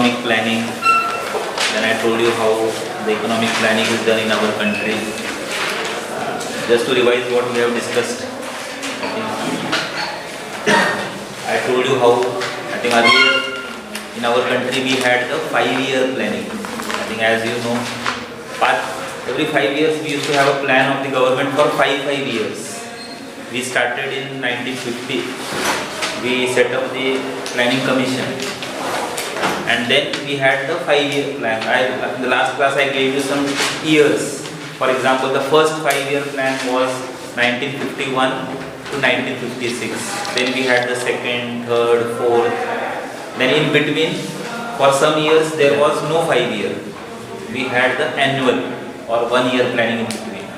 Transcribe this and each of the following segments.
economic planning. Then I told you how the economic planning is done in our country. Just to revise what we have discussed, I told you how, I think earlier in our country we had the 5-year planning. I think as you know, every 5 years we used to have a plan of the government for 5 years. We started in 1950. We set up the planning commission, and then we had the 5-year plan. In the last class I gave you some years. For example, the first 5-year plan was 1951 to 1956. Then we had the second, third, fourth. Then in between, for some years there was no 5-year. We had the annual or 1-year planning in between.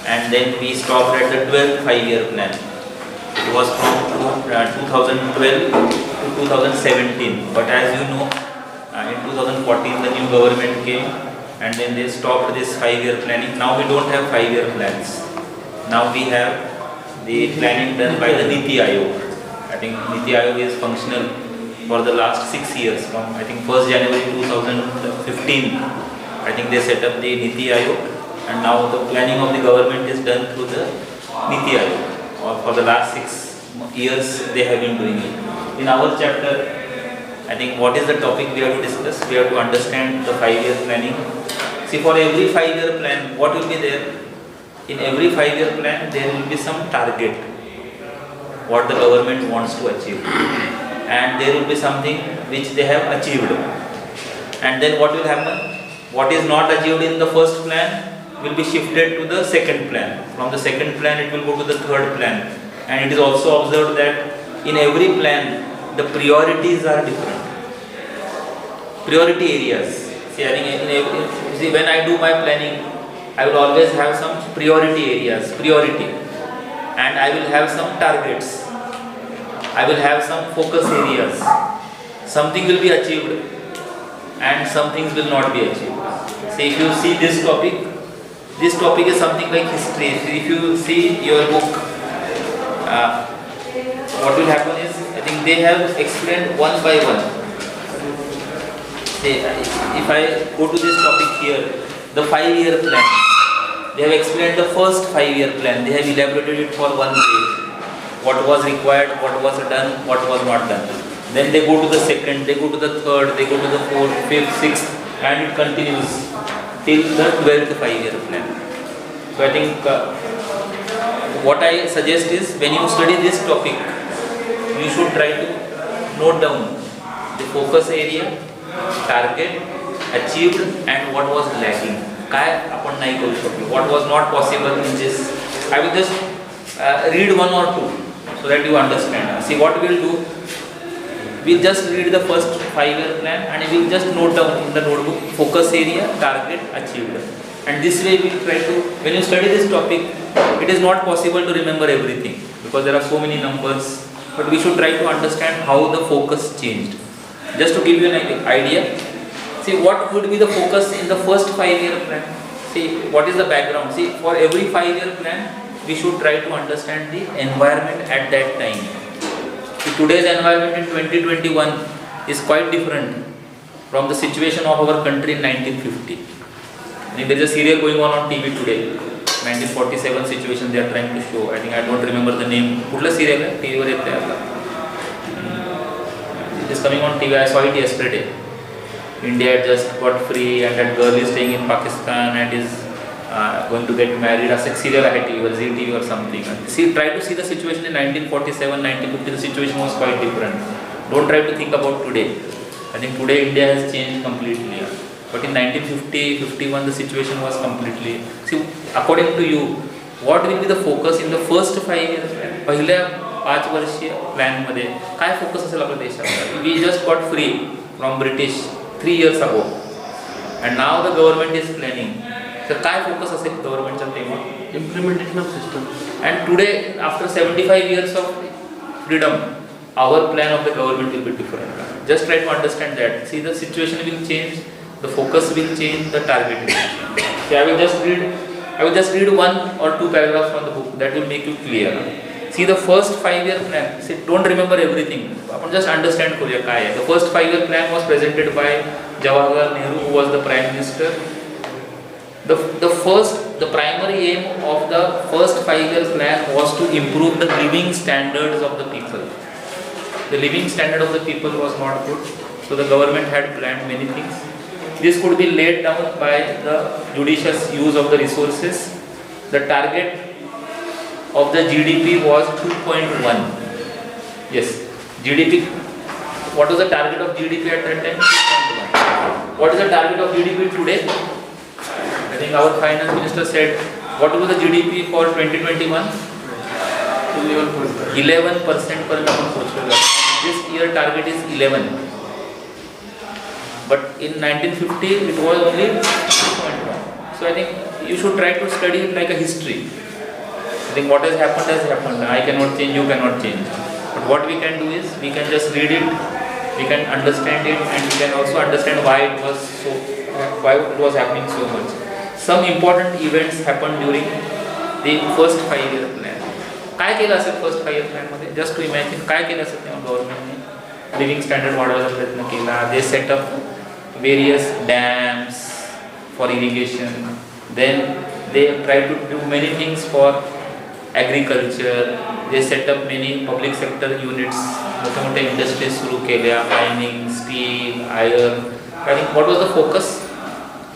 And then we stopped at the 12th 5-year plan. It was from 2012 to 2017. But as you know, in 2014 the new government came, and then they stopped this 5-year planning. Now we don't have 5-year plans. Now we have the planning done by the Niti Aayog. I think Niti Aayog is functional for the last 6 years. From I think 1st January 2015, I think they set up the Niti Aayog, and now the planning of the government is done through the Niti Aayog. Or for the last 6 years they have been doing it. In our chapter, I think what is the topic we have to discuss? We have to understand the 5-year planning. See, for every 5-year plan, what will be there? In every 5-year plan, there will be some target, what the government wants to achieve. And there will be something which they have achieved. And then what will happen? What is not achieved in the first plan will be shifted to the second plan. From the second plan, it will go to the third plan. And it is also observed that in every plan, the priorities are different. Priority areas. See, I think when I do my planning, I will always have some priority areas, and I will have some targets. I will have some focus areas. Something will be achieved, and some things will not be achieved. See, if you see this topic is something like history. If you see your book, what will happen is, I think they have explained one by one. Say, if I go to this topic here, the 5-year plan, they have explained the first 5-year plan. They have elaborated it for 1 page. What was required, what was done, what was not done. Then they go to the second, they go to the third, they go to the fourth, fifth, sixth, and it continues till the 12th 5-year plan. So I think what I suggest is, when you study this topic, you should try to note down the focus area, target, achieved, and what was lacking. What was not possible in this. I will just read 1 or 2 so that you understand. See, what we will do, we will just read the first 5-year plan, and we will just note down in the notebook focus area, target, achieved. And this way we will try to, when you study this topic, it is not possible to remember everything because there are so many numbers. But we should try to understand how the focus changed. Just to give you an idea, see what would be the focus in the first 5-year plan. See what is the background. See, for every 5-year plan, we should try to understand the environment at that time. See, today's environment in 2021 is quite different from the situation of our country in 1950. I think there is a serial going on TV today. 1947 situation they are trying to show. I think I don't remember the name. Kutla serial hai? TV वर येते आता. It is coming on TV. I saw it yesterday. India had just got free, and that girl is staying in Pakistan and is going to get married. As a serial hai TV or ZTV or something. See, try to see the situation in 1947, 1950. The situation was quite different. Don't try to think about today. I think today India has changed completely. But in 1950, 51, the situation was completely. See, according to you, what will be the focus in the first 5 years? पहिल्या 5 वर्षीय plan मध्ये काय focus असेल आपल्या देशात? We just got free from British 3 years ago, and now the government is planning. तर काय focus असेल गव्हर्नमेंटच्या तेव्हा? Implementation of system. And today, after 75 years of freedom, our plan of the government will be different. Just try to understand that. See, the situation will change. The focus will change, the target will change. So I will just read 1 or 2 paragraphs from the book that will make you clear. See the first 5-year plan. See, don't remember everything. आपण just understand करूया काय आहे. The first 5-year plan was presented by Jawaharlal Nehru, who was the Prime Minister. The primary aim of the first 5-year plan was to improve the living standards of the people. The living standard of the people was not good, so the government had planned many things. This could be laid down by the judicious use of the resources. The target of the GDP was 2.1. Yes, GDP. What was the target of GDP at that time? 2.1. What is the target of GDP today? I think our finance minister said, what was the GDP for 2021? 11% per annum. This year target is 11. But in 1950 it was only 2.1. So I think you should try to study it like a history. I think what has happened. I cannot change, you cannot change. But what we can do is, we can just read it, we can understand it, and we can also understand why it was happening so much. Some important events happened during the first 5-year plan. काय केलं असेल first 5-year plan मध्ये? Just to imagine, काय केलं असेल तेव्हा गव्हर्नमेंटने living standard वाढवायचा प्रयत्न केला. They set up various dams for irrigation. Then they tried to do many things for agriculture. They set up many public sector units. मोठे industries सुरू केल्या, mining, steel, iron. I think what was the focus?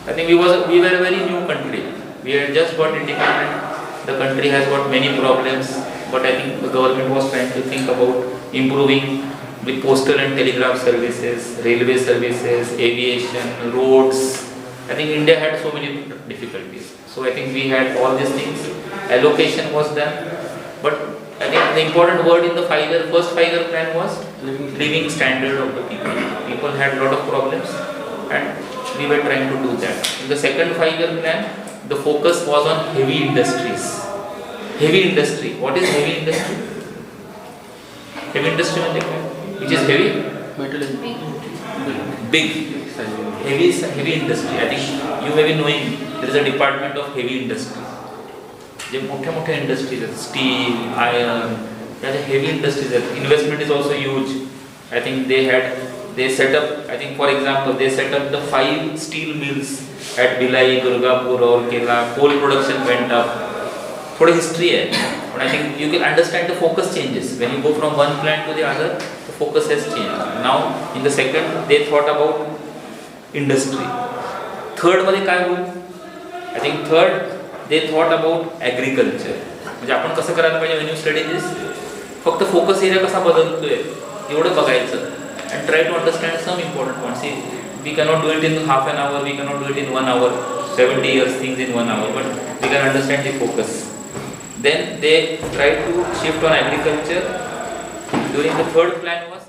I think we were a very new country. We had just got independent. The country has got many problems, but I think the government was trying to think about improving the postal and telegraph services, railway services, aviation, roads. I think India had so many difficulties. So I think we had all these things. Allocation was done, but I think the important word in the first 5-year plan was living standard of the people. People had a lot of problems, and we were trying to do that. In the second 5-year plan, the focus was on heavy industries. Heavy industry. What is heavy industry? Heavy industry means which is heavy? Metal and Big. Heavy industry. I think you may be knowing there is a department of heavy industry. जे मोठे industries आहेत, steel, iron, त्या heavy industries आहेत. Investment is also huge. I think they set up, I think for example, they set up the 5 steel mills at Bhilai, Durgapur, Rourkela. Coal production went up. थोड़ी history है, but I think you can understand the focus changes. When you go from one plant to the other, the focus has changed. Now in the second, they thought about industry. Third मध्ये काय होईल? I think third, they thought about agriculture. म्हणजे आपण कसं करायला पाहिजे when you study this? फक्त focus area कसा बदलतोय एवढं बघायचं and try to understand some important points. See, we cannot do it in half an hour, we cannot do it in 1 hour, 70 years things in 1 hour, but we can understand the focus. Then they tried to shift on agriculture. During the third plan was